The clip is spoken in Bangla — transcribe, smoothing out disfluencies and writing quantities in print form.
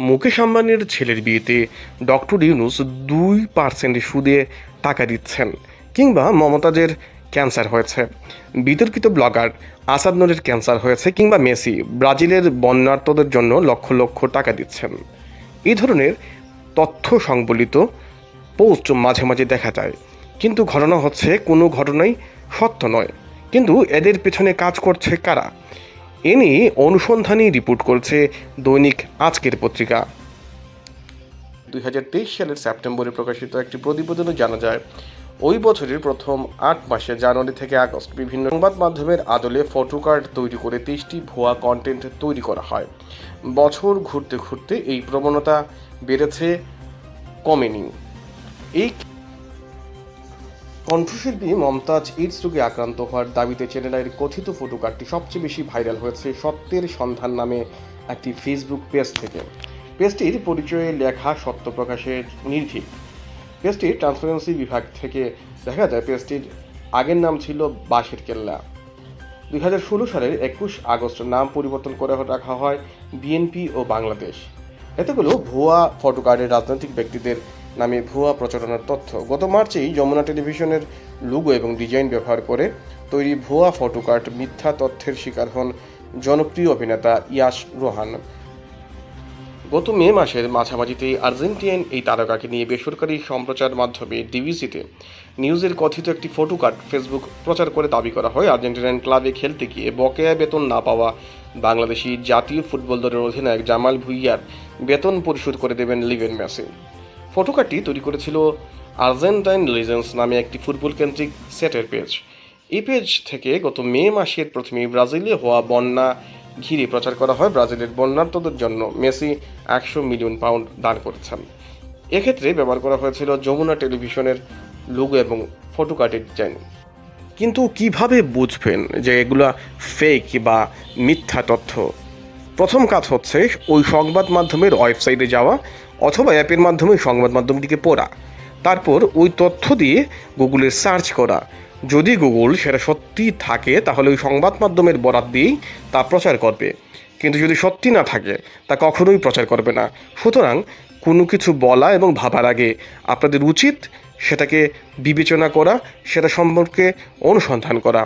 মুকেশ আম্বানির ছেলের বিয়েতে ডক্টর ইউনূস 2% সুদে টাকা দিচ্ছেন, কিংবা মমতাজের ক্যান্সার হয়েছে, বিতর্কিত ব্লগার আসাদ নূরের ক্যান্সার হয়েছে, কিংবা মেসি ব্রাজিলের বন্যার্তদের জন্য লক্ষ লক্ষ টাকা দিচ্ছেন। এই ধরনের তথ্য সংবলিত পোস্ট মাঝে মাঝে দেখা যায়, কিন্তু ঘটনা হচ্ছে কোনো ঘটনাই সত্য নয়। কিন্তু এদের পেছনে কাজ করছে কারা? এ নিয়ে অনুসন্ধানী রিপোর্ট করছে দৈনিক আজকের পত্রিকা। 2023 সালের সেপ্টেম্বরে প্রকাশিত একটি প্রতিবেদনে জানা যায়, ওই বছরের প্রথম 8 মাসে জানুয়ারি থেকে আগস্ট বিভিন্ন সংবাদ মাধ্যমের আদলে ফটো কার্ড তৈরি করে 23টি ভুয়া কন্টেন্ট তৈরি করা হয়। বছর ঘুরতে ঘুরতে এই প্রবণতা বেড়েছে, কমেনি। এই কণ্ঠশিল্পী মমতাজ এইডস রোগে আক্রান্ত হওয়ার দাবিতে চ্যানেলের কথিত ফটো কার্ডটি সবচেয়ে বেশি ভাইরাল হয়েছে সত্যের সন্ধান নামে একটি ফেসবুক পেজ থেকে। পেজটির পরিচয়ে লেখা সত্য প্রকাশের নির্ভীক। পেজটির ট্রান্সপারেন্সি বিভাগ থেকে দেখা যায়, পেজটির আগের নাম ছিল বাঁশের কেল্লা। 2016 সালের 21 আগস্ট নাম পরিবর্তন করে রাখা হয় বিএনপি ও বাংলাদেশ। এতগুলো ভুয়া ফটো কার্ডের রাজনৈতিক ব্যক্তিদের নামে ভুয়া প্রচারণার তথ্য। গত মার্চেই যমুনা টেলিভিশনের লোগো এবং ডিজাইন ব্যবহার করে তৈরি ভুয়া ফটো কার্ড মিথ্যা তথ্যের শিকার হন জনপ্রিয় অভিনেতা ইয়াশ রোহান। গত মে মাসের মাঝামাঝিতেই আর্জেন্টিনান এই তারকাকে নিয়ে বেসরকারি সম্প্রচার মাধ্যমে ডিবিসিতে নিউজের কথিত একটি ফটো কার্ড ফেসবুক প্রচার করে দাবি করা হয়, আর্জেন্টিনান ক্লাবে খেলতে গিয়ে বকেয়া বেতন না পাওয়া বাংলাদেশি জাতীয় ফুটবল দলের অধিনায়ক জামাল ভুঁইয়ার বেতন পরিশোধ করে দেবেন লিওনেল মেসি। ফটো কার্ডটি তৈরি করেছিল আর্জেন্টাইন লিজেন্ডস নামে একটি ফুটবল কেন্দ্রিক সেটের পেজ। এই পেজ থেকে গত মে মাসের প্রথমেই ব্রাজিলে হওয়া বন্যা ঘিরে প্রচার করা হয়, ব্রাজিলের বন্যার্তদের জন্য মেসি 100 মিলিয়ন পাউন্ড দান করেছেন। এক্ষেত্রে ব্যবহার করা হয়েছিল যমুনা টেলিভিশনের লোগো এবং ফটো কার্ডের ডিজাইন। কিন্তু কিভাবে বুঝবেন যে এগুলা ফেক বা মিথ্যা তথ্য? প্রথম কাজ হচ্ছে ওই সংবাদ মাধ্যমের ওয়েবসাইটে যাওয়া অথবা অ্যাপের মাধ্যমে সংবাদ মাধ্যমটিকে পড়া, তারপর ওই তথ্য দিয়ে গুগলে সার্চ করা। যদি গুগল সেটা সত্যি থাকে তাহলে ওই সংবাদ মাধ্যমের বরাত দিয়েই তা প্রচার করবে, কিন্তু যদি সত্যি না থাকে তা কখনোই প্রচার করবে না। সুতরাং কোনো কিছু বলা এবং ভাবার আগে আপনাদের উচিত সেটাকে বিবেচনা করা, সেটা সম্পর্কে অনুসন্ধান করা।